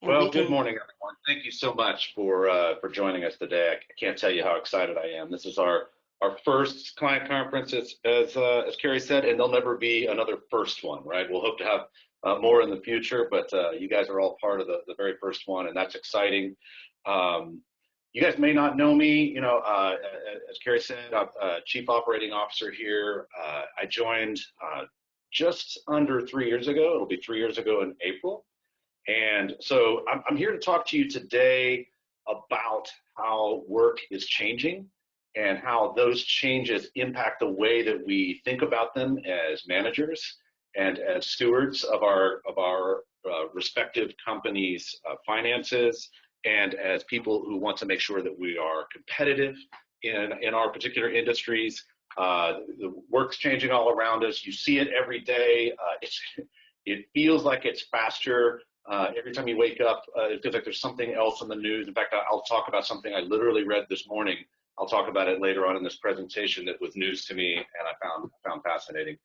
and we Well, good can. morning, everyone. Thank you so much for joining us today. I can't tell you how excited I am. This is our first client conference, as Carrie said, and there'll never be another first one, right? We'll hope to have more in the future, but you guys are all part of the very first one, and that's exciting. You guys may not know me, as Carrie said, I'm Chief Operating Officer here. I joined just under 3 years ago. It'll be 3 years ago in April. And so I'm here to talk to you today about how work is changing and how those changes impact the way that we think about them as managers and as stewards of our respective companies' finances, and as people who want to make sure that we are competitive in our particular industries. The work's changing all around us. You see it every day. It feels like it's faster. Every time you wake up, it feels like there's something else in the news. In fact, I'll talk about something I literally read this morning. I'll talk about it later on in this presentation that was news to me and I found fascinating.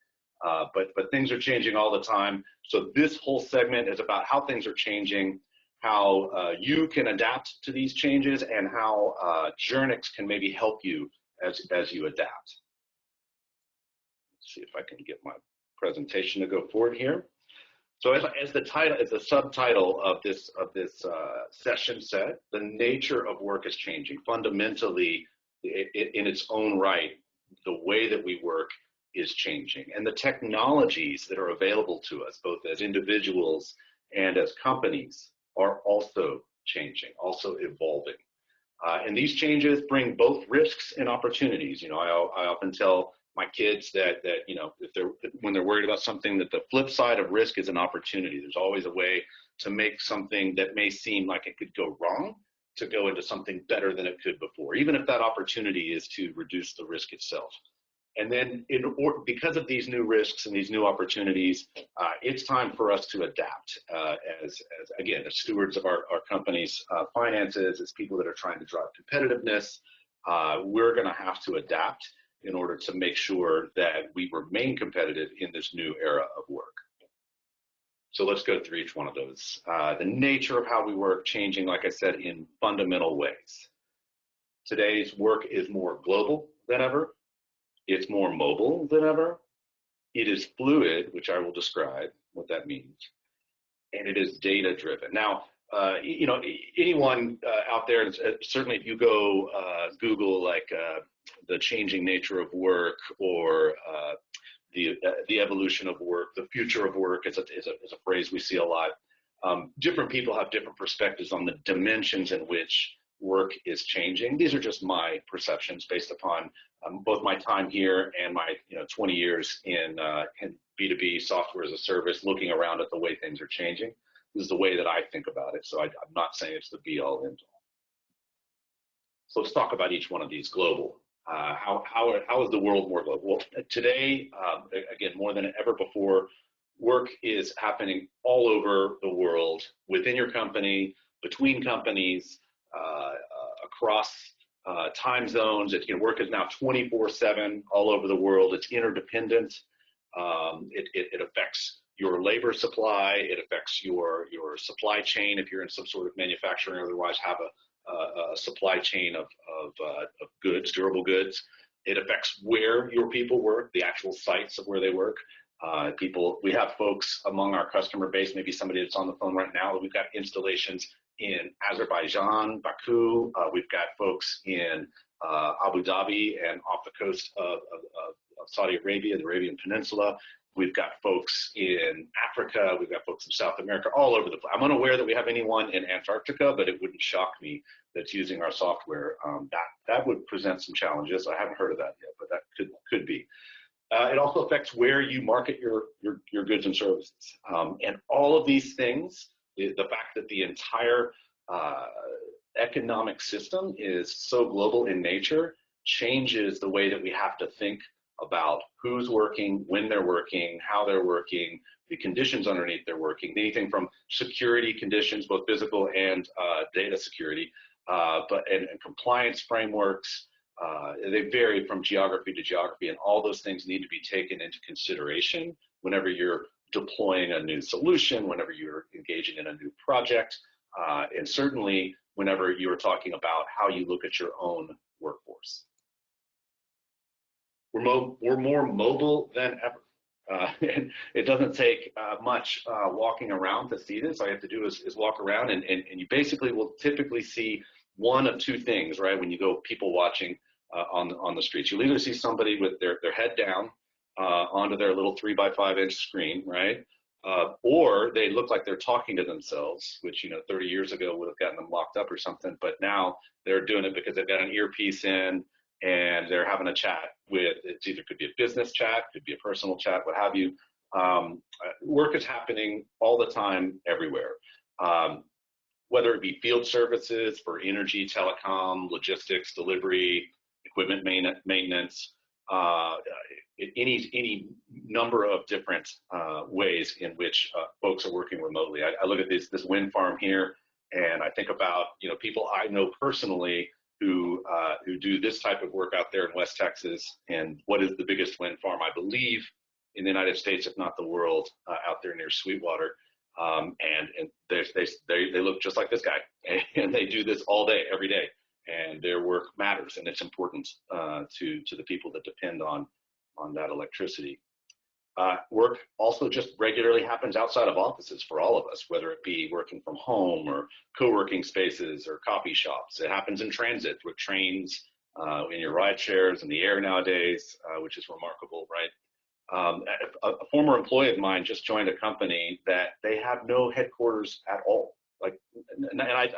But things are changing all the time. So this whole segment is about how things are changing, how you can adapt to these changes, and how Journyx can maybe help you as you adapt. Let's see if I can get my presentation to go forward here. So as the subtitle of this session said, the nature of work is changing. Fundamentally, in its own right, the way that we work is changing, and the technologies that are available to us, both as individuals and as companies, are also changing, also evolving. And these changes bring both risks and opportunities. I often tell my kids that when they're worried about something, that the flip side of risk is an opportunity. There's always a way to make something that may seem like it could go wrong to go into something better than it could before, even if that opportunity is to reduce the risk itself. And then because of these new risks and these new opportunities, it's time for us to adapt as stewards of our company's finances, as people that are trying to drive competitiveness. We're going to have to adapt in order to make sure that we remain competitive in this new era of work. So let's go through each one of those. The nature of how we work changing, like I said, in fundamental ways. Today's work is more global than ever. It's more mobile than ever. It is fluid, which I will describe what that means. And it is data driven. Now, anyone out there, certainly if you go Google the changing nature of work, or the evolution of work, the future of work is a phrase we see a lot. Different people have different perspectives on the dimensions in which work is changing. These are just my perceptions based upon both my time here and my 20 years in B2B software as a service, looking around at the way things are changing. This is the way that I think about it. So I'm not saying it's the be all end all. So let's talk about each one of these. Global. How is the world more global? Well, today, again, more than ever before, work is happening all over the world, within your company, between companies, across time zones. Work is now 24/7 all over the world. It's interdependent. It affects your labor supply. It affects your supply chain. If you're in some sort of manufacturing or otherwise have a supply chain of goods, durable goods. It affects where your people work, the actual sites of where they work. We have folks among our customer base, maybe somebody that's on the phone right now. We've got installations in Azerbaijan, Baku. We've got folks in Abu Dhabi and off the coast of Saudi Arabia, the Arabian Peninsula. We've got folks in Africa. We've got folks in South America, all over the place. I'm unaware that we have anyone in Antarctica, but it wouldn't shock me that's using our software. That would present some challenges. I haven't heard of that yet, but that could be. It also affects where you market your goods and services. And all of these things, the fact that the entire economic system is so global in nature, changes the way that we have to think about who's working, when they're working, how they're working, the conditions underneath they're working, anything from security conditions, both physical and data security, and compliance frameworks. They vary from geography to geography, and all those things need to be taken into consideration whenever you're deploying a new solution, whenever you're engaging in a new project. and certainly whenever you're talking about how you look at your own workforce. We're more mobile than ever. And it doesn't take much walking around to see this. All you have to do is walk around, and you basically will typically see one of two things, right? When you go people watching on the streets, you'll either see somebody with their head down onto their little 3x5 inch screen, right? Or they look like they're talking to themselves, which 30 years ago would have gotten them locked up or something. But now they're doing it because they've got an earpiece in, and they're having a chat with, it's either could be a business chat, could be a personal chat, what have you. Work is happening all the time, everywhere. Whether it be field services for energy, telecom, logistics, delivery, equipment maintenance, any number of different ways in which folks are working remotely. I look at this wind farm here, and I think about people I know personally who do this type of work out there in West Texas, and what is the biggest wind farm, I believe, in the United States, if not the world, out there near Sweetwater. And they look just like this guy, and they do this all day, every day, and their work matters, and it's important to the people that depend on that electricity. Work also just regularly happens outside of offices for all of us, whether it be working from home or co-working spaces or coffee shops. It happens in transit with trains, in your ride shares, in the air nowadays, which is remarkable, right? A former employee of mine just joined a company that they have no headquarters at all. Like, and I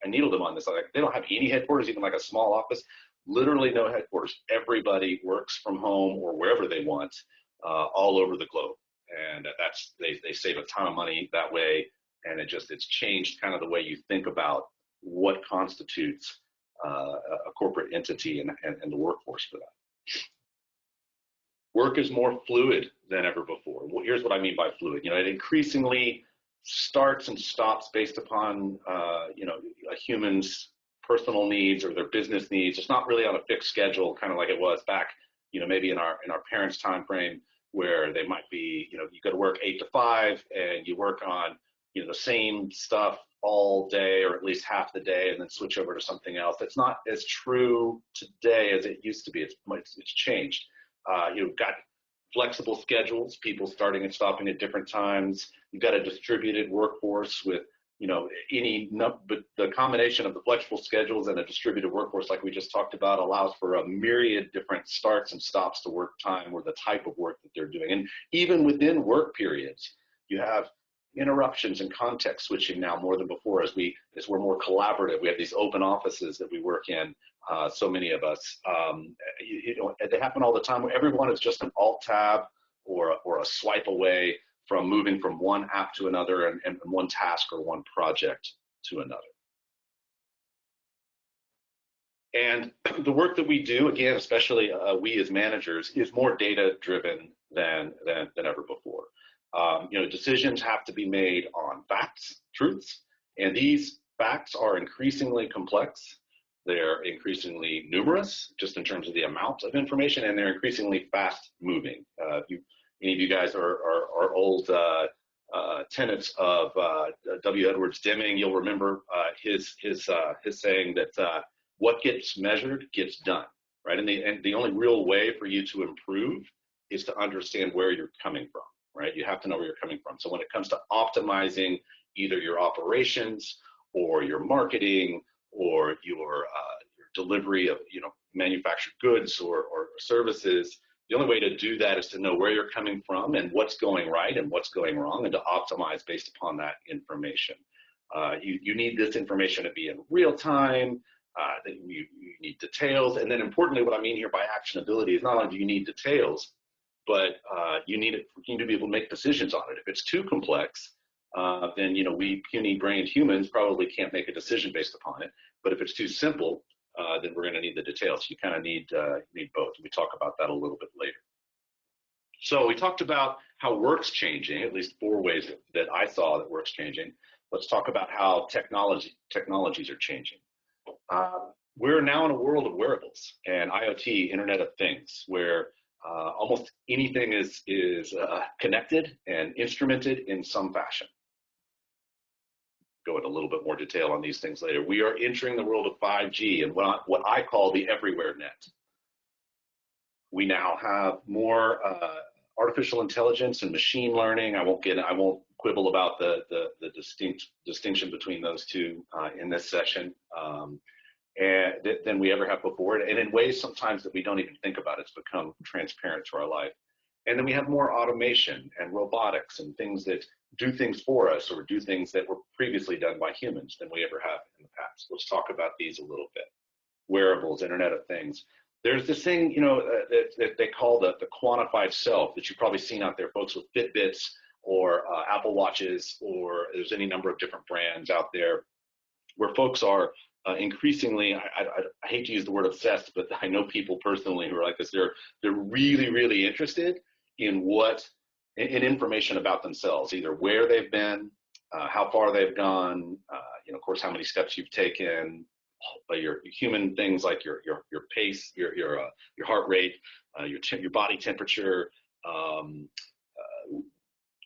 needled him on this. Like, they don't have any headquarters, even like a small office. Literally no headquarters. Everybody works from home or wherever they want. All over the globe, and they save a ton of money that way, and it's changed kind of the way you think about what constitutes a corporate entity and the workforce for that. Work is more fluid than ever before. Well, here's what I mean by fluid. It increasingly starts and stops based upon a human's personal needs or their business needs. It's not really on a fixed schedule, kind of like it was back, maybe in our parents' time frame, where they might be, you go to work 8 to 5 and you work on, the same stuff all day, or at least half the day, and then switch over to something else. It's not as true today as it used to be. It's changed. You've got flexible schedules, people starting and stopping at different times. You've got a distributed workforce with, but the combination of the flexible schedules and a distributed workforce, like we just talked about, allows for a myriad different starts and stops to work time or the type of work that they're doing. And even within work periods, you have interruptions and context switching now more than before as we're more collaborative. We have these open offices that we work in, so many of us. They happen all the time where everyone is just an alt tab or a swipe away from moving from one app to another and one task or one project to another. And the work that we do, again, especially we as managers, is more data driven than ever before. Decisions have to be made on facts, truths, and these facts are increasingly complex. They're increasingly numerous, just in terms of the amount of information, and they're increasingly fast moving. Any of you guys are old tenants of W. Edwards Deming, you'll remember his saying that what gets measured gets done, right? And the only real way for you to improve is to understand where you're coming from, right? You have to know where you're coming from. So when it comes to optimizing either your operations or your marketing or your delivery of manufactured goods or services, the only way to do that is to know where you're coming from and what's going right and what's going wrong, and to optimize based upon that information. You need this information to be in real time. That you need details, and then importantly, what I mean here by actionability is not only do you need details, but you need to be able to make decisions on it. If it's too complex, then we puny-brained humans probably can't make a decision based upon it. But if it's too simple, then we're going to need the details. You kind of need both. We talk about that a little bit later. So we talked about how work's changing, at least 4 ways that I saw that work's changing. Let's talk about how technologies are changing. We're now in a world of wearables and IoT, Internet of Things, where almost anything is connected and instrumented in some fashion. go into a little bit more detail on these things later. We are entering the world of 5G and what I call the everywhere net. We now have more artificial intelligence and machine learning. I won't quibble about the distinction between those two in this session, than we ever have before, and in ways sometimes that we don't even think about. It's become transparent to our life. And then we have more automation and robotics and things that do things for us or do things that were previously done by humans than we ever have in the past. Let's talk about these a little bit. Wearables, Internet of Things. There's this thing, that they call the quantified self that you've probably seen out there, folks with Fitbits or Apple Watches, or there's any number of different brands out there where folks are increasingly, I hate to use the word obsessed, but I know people personally who are like this. They're really, really interested in information about themselves, either where they've been, how far they've gone, of course, how many steps you've taken, your human things like your pace, your heart rate, your body temperature,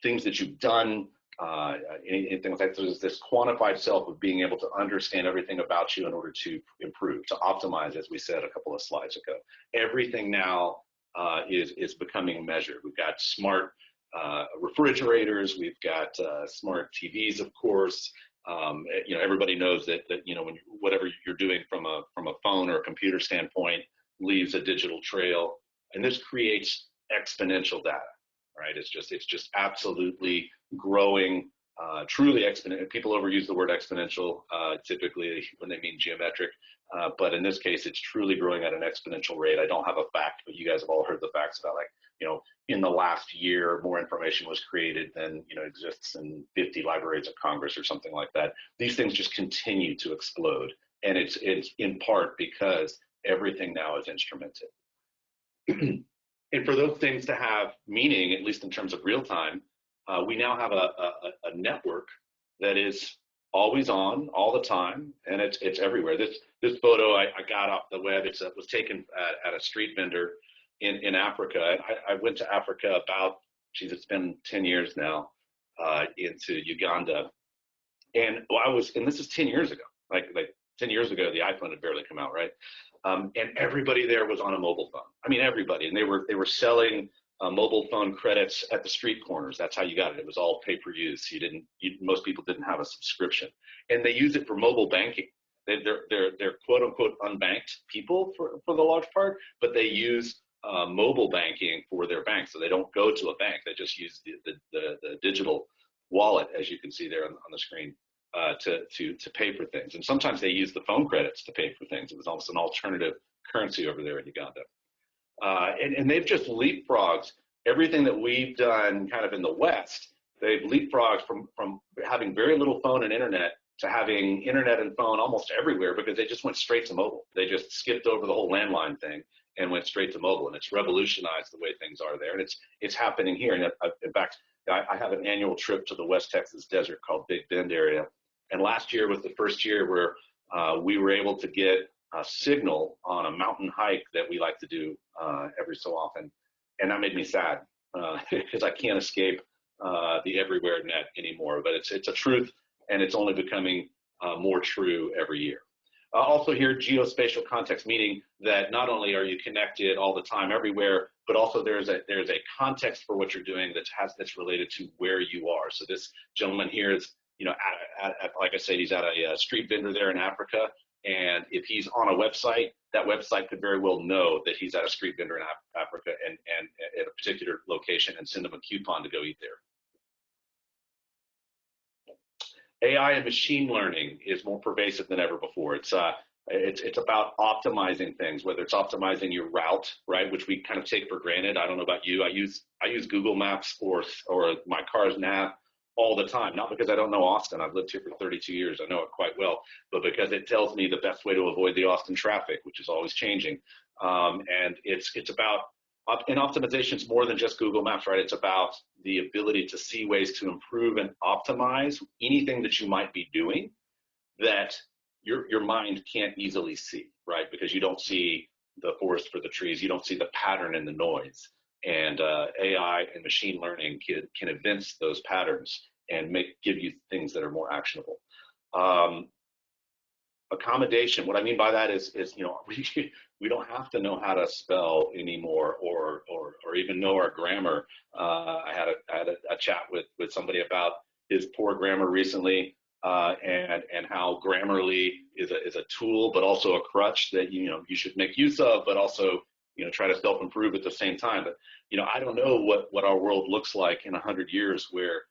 things that you've done, and things like that. So there's this quantified self of being able to understand everything about you in order to improve, to optimize, as we said a couple of slides ago. Everything now is becoming measured. We've got smart refrigerators, we've got smart TVs, of course. Everybody knows that when whatever you're doing from a phone or a computer standpoint leaves a digital trail, and this creates exponential data, right? It's just absolutely growing, truly exponential. People overuse the word exponential typically when they mean geometric, but in this case, it's truly growing at an exponential rate. I don't have a fact, but you guys have all heard the facts about, like, in the last year, more information was created than exists in 50 libraries of Congress or something like that. These things just continue to explode, and it's in part because everything now is instrumented. And for those things to have meaning, at least in terms of real time, we now have a network that is always on, all the time, and it's everywhere. This photo I got off the web. It was taken at a street vendor in Africa. I went to Africa it's been 10 years now, into Uganda, and this is 10 years ago. Like 10 years ago, the iPhone had barely come out, right? And everybody there was on a mobile phone. I mean, everybody, and they were selling mobile phone credits at the street corners. That's how you got it. It was all pay-per-use. Most people didn't have a subscription, and they use it for mobile banking. They're quote unquote unbanked people for the large part, but they use mobile banking for their bank. So they don't go to a bank. They just use the digital wallet, as you can see there on the screen, to pay for things. And sometimes they use the phone credits to pay for things. It was almost an alternative currency over there in Uganda. And they've just leapfrogged everything that we've done kind of in the West. They've leapfrogged from having very little phone and internet to having internet and phone almost everywhere, because they just went straight to mobile. They just skipped over the whole landline thing and went straight to mobile, and it's revolutionized the way things are there. And it's happening here. And in fact, I have an annual trip to the West Texas desert called Big Bend area. And last year was the first year where we were able to get a signal on a mountain hike that we like to do every so often. And that made me sad because I can't escape the everywhere net anymore. But it's a truth, and it's only becoming more true every year. Also here, geospatial context, meaning that not only are you connected all the time everywhere, but also there's a context for what you're doing that's related to where you are. So this gentleman here is, like I said, he's at a street vendor there in Africa. And if he's on a website, that website could very well know that he's at a street vendor in Africa and at a particular location, and send him a coupon to go eat there. AI and machine learning is more pervasive than ever before. It's about optimizing things, whether it's optimizing your route, right, which we kind of take for granted. I don't know about you. I use Google Maps or my car's nav all the time, not because I don't know Austin. I've lived here for 32 years. I know it quite well, but because it tells me the best way to avoid the Austin traffic, which is always changing. And it's about, and optimization is more than just Google Maps, right? It's about the ability to see ways to improve and optimize anything that you might be doing that your mind can't easily see, right? Because you don't see the forest for the trees. You don't see the pattern in the noise. And AI and machine learning can evince those patterns and give you things that are more actionable. Accommodation. What I mean by that is we don't have to know how to spell anymore, or even know our grammar. I had a chat with somebody about his poor grammar recently, and how Grammarly is a tool, but also a crutch that you should make use of, but also try to self-improve at the same time. But I don't know what our world looks like in 100 years, where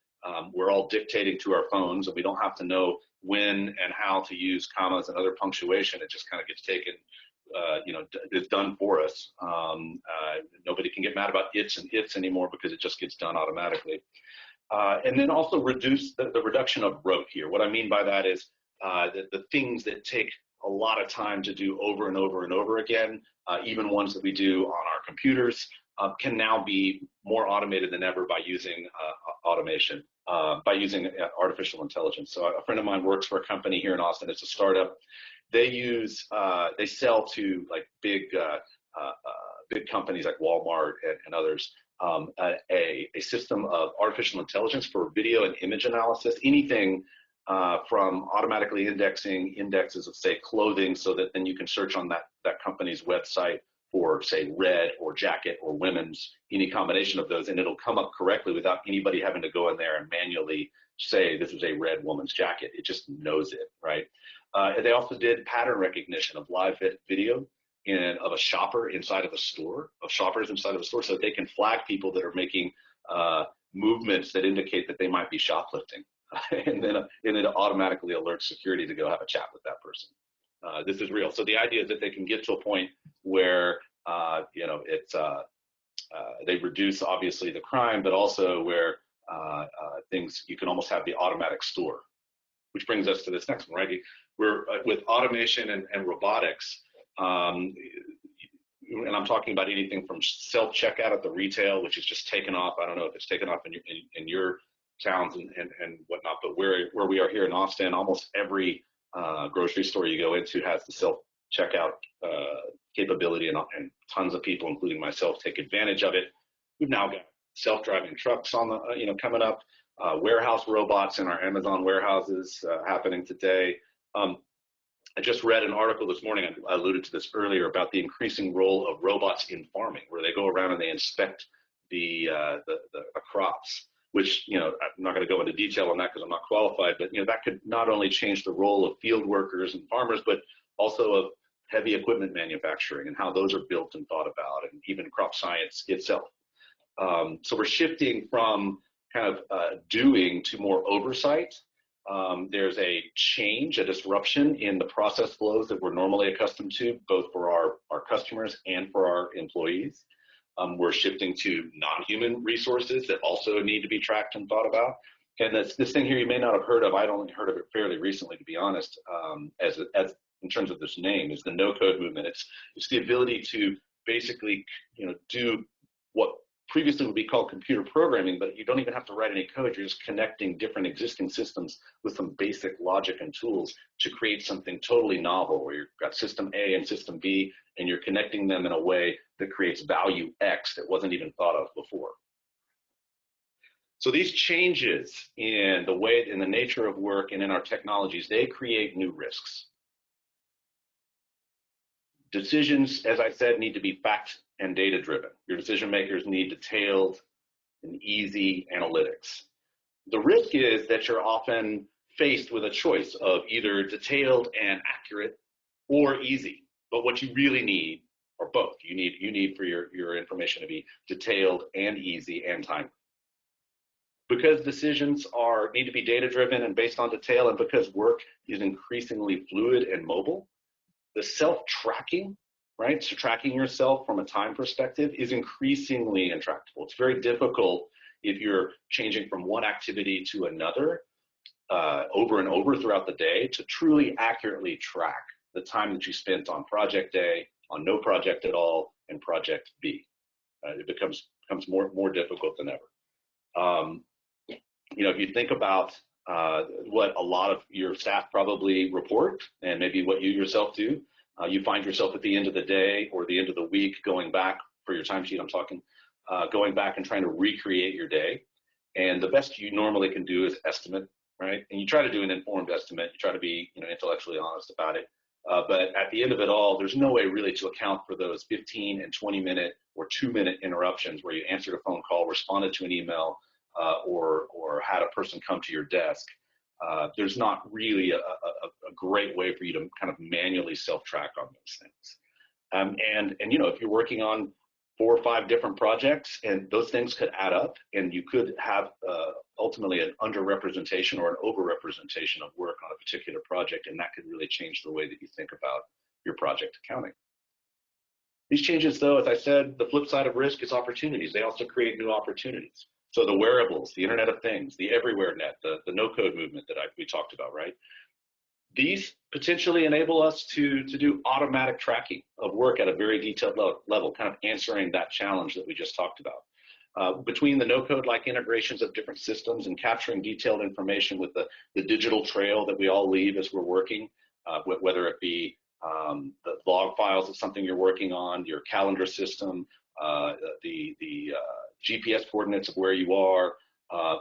we're all dictating to our phones, and we don't have to know when and how to use commas and other punctuation. It just kind of gets taken, it's done for us. Nobody can get mad about its and its anymore, because it just gets done automatically. And then also reduce the reduction of rote here. What I mean by that is the things that take a lot of time to do over and over and over again, even ones that we do on our computers, can now be more automated than ever by using automation, by using artificial intelligence. So a friend of mine works for a company here in Austin. It's a startup. They sell to like big companies like Walmart and others, a system of artificial intelligence for video and image analysis, anything from automatically indexing indexes of, say, clothing, so that then you can search on that company's website for, say, red or jacket or women's, any combination of those, and it'll come up correctly without anybody having to go in there and manually say this is a red woman's jacket. It just knows it, right? They also did pattern recognition of live video of a shopper inside of a store, of shoppers inside of a store, so that they can flag people that are making movements that indicate that they might be shoplifting. and then it automatically alerts security to go have a chat with that person. This is real. So the idea is that they can get to a point where they reduce obviously the crime, but also where you can almost have the automatic store, which brings us to this next one, right? We're with automation and robotics, and I'm talking about anything from self-checkout at the retail, which is just taken off. I don't know if it's taken off in your towns and whatnot, but where we are here in Austin, almost every grocery store you go into has the self-checkout capability, and tons of people, including myself, take advantage of it. We've now got self-driving trucks on the coming up, warehouse robots in our Amazon warehouses happening today. I just read an article this morning, I alluded to this earlier, about the increasing role of robots in farming, where they go around and they inspect the crops, which, I'm not going to go into detail on that because I'm not qualified, but, that could not only change the role of field workers and farmers, but also of heavy equipment manufacturing and how those are built and thought about, and even crop science itself. So we're shifting from kind of doing to more oversight. There's a change, a disruption in the process flows that we're normally accustomed to, both for our customers and for our employees. We're shifting to non-human resources that also need to be tracked and thought about. And this thing here you may not have heard of, I'd only heard of it fairly recently, to be honest, as in terms of this name, is the no-code movement. It's the ability to basically, do what previously would be called computer programming, but you don't even have to write any code. You're just connecting different existing systems with some basic logic and tools to create something totally novel, where you've got system A and system B, and you're connecting them in a way that creates value X that wasn't even thought of before. So these changes in the nature of work and in our technologies, they create new risks. Decisions, as I said, need to be fact and data driven. Your decision makers need detailed and easy analytics. The risk is that you're often faced with a choice of either detailed and accurate or easy. But what you really need are both. You need for your information to be detailed and easy and timely. Because decisions need to be data driven and based on detail, and because work is increasingly fluid and mobile, the self-tracking, right? So tracking yourself from a time perspective is increasingly intractable. It's very difficult if you're changing from one activity to another over and over throughout the day to truly accurately track the time that you spent on project A, on no project at all, and project B. It becomes more difficult than ever. If you think about what a lot of your staff probably report, and maybe what you yourself do, you find yourself at the end of the day or the end of the week going back for your timesheet, I'm talking, going back and trying to recreate your day. And the best you normally can do is estimate right? And you try to do an informed estimate. You try to be, intellectually honest about it. But at the end of it all, there's no way really to account for those 15 and 20-minute or 2-minute interruptions where you answered a phone call, responded to an email, or had a person come to your desk. There's not really a great way for you to kind of manually self-track on those things. And if you're working on 4 or 5 different projects, and those things could add up, and you could have ultimately an underrepresentation or an overrepresentation of work on a particular project, and that could really change the way that you think about your project accounting. These changes, though, as I said, the flip side of risk is opportunities. They also create new opportunities. So the wearables, the Internet of Things, the everywhere net, the no-code movement that we talked about, right? These potentially enable us to do automatic tracking of work at a very detailed level, kind of answering that challenge that we just talked about. Between the no-code-like integrations of different systems and capturing detailed information with the digital trail that we all leave as we're working, whether it be the log files of something you're working on, your calendar system, the GPS coordinates of where you are,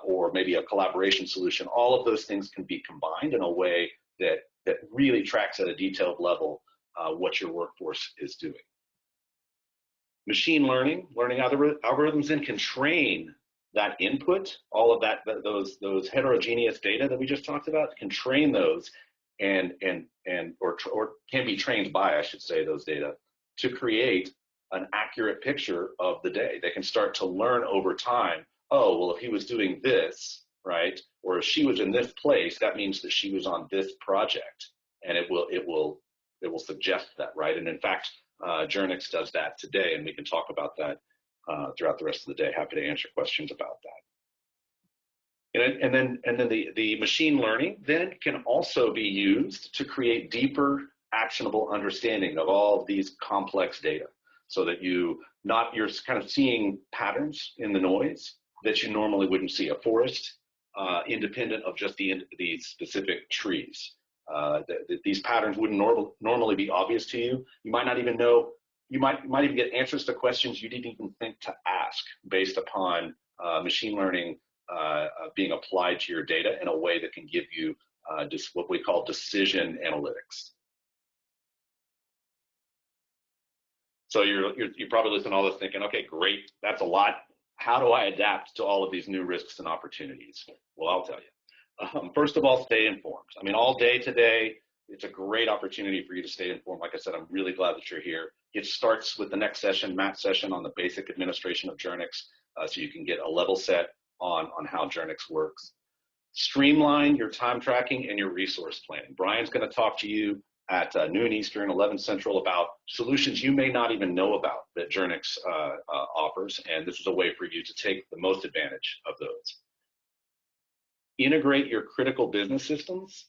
or maybe a collaboration solution, all of those things can be combined in a way that really tracks at a detailed level what your workforce is doing. Machine learning algorithms then can train that input, all of that, those heterogeneous data that we just talked about, can train those or can be trained by, I should say, those data to create an accurate picture of the day. They can start to learn over time, oh, well, if he was doing this, right, or if she was in this place, that means that she was on this project, and it will suggest that, right? And in fact, Journyx does that today, and we can talk about that throughout the rest of the day. Happy to answer questions about that. And then the machine learning then can also be used to create deeper, actionable understanding of all of these complex data, so that you're kind of seeing patterns in the noise that you normally wouldn't see. A forest, independent of just these specific trees. These patterns wouldn't normally be obvious to you. You might not even know, you might even get answers to questions you didn't even think to ask based upon machine learning being applied to your data in a way that can give you what we call decision analytics. So you're probably listening to all this thinking, okay, great, that's a lot. How do I adapt to all of these new risks and opportunities? Well, I'll tell you. First of all, stay informed. I mean, all day today, it's a great opportunity for you to stay informed. Like I said, I'm really glad that you're here. It starts with the next session, Matt's session on the basic administration of Journyx, so you can get a level set on how Journyx works. Streamline your time tracking and your resource planning. Brian's going to talk to you at noon Eastern, 11 Central, about solutions you may not even know about that Journyx offers, and this is a way for you to take the most advantage of those. Integrate your critical business systems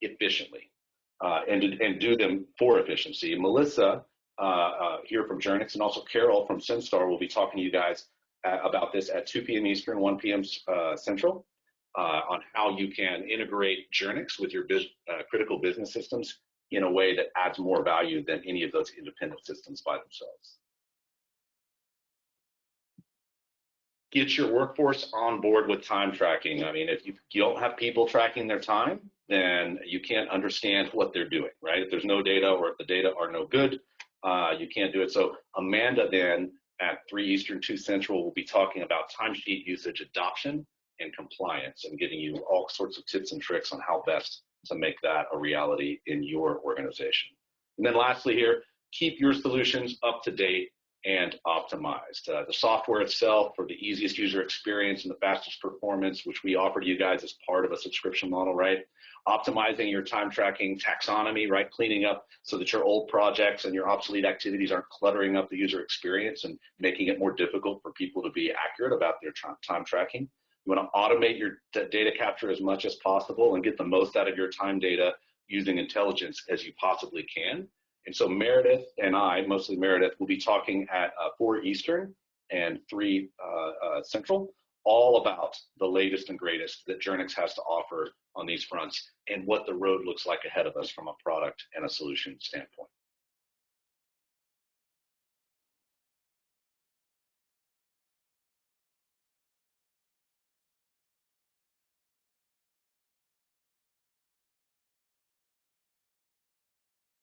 efficiently and do them for efficiency. Melissa here from Journyx, and also Carol from SimStar, will be talking to you guys about this at 2 p.m. Eastern, 1 p.m. Central, on how you can integrate Journyx with your critical business systems in a way that adds more value than any of those independent systems by themselves. Get your workforce on board with time tracking. I mean, if you don't have people tracking their time, then you can't understand what they're doing, right? If there's no data, or if the data are no good, you can't do it. So Amanda then at 3 Eastern, 2 Central will be talking about timesheet usage adoption and compliance, and giving you all sorts of tips and tricks on how best to make that a reality in your organization. And then lastly here, keep your solutions up to date and optimized. The software itself for the easiest user experience and the fastest performance, which we offer to you guys as part of a subscription model, right? Optimizing your time tracking taxonomy, right? Cleaning up so that your old projects and your obsolete activities aren't cluttering up the user experience and making it more difficult for people to be accurate about their time tracking. You want to automate your data capture as much as possible and get the most out of your time data using intelligence as you possibly can. And so Meredith and I, mostly Meredith, will be talking at 4 Eastern and 3 Central, all about the latest and greatest that Journyx has to offer on these fronts and what the road looks like ahead of us from a product and a solution standpoint.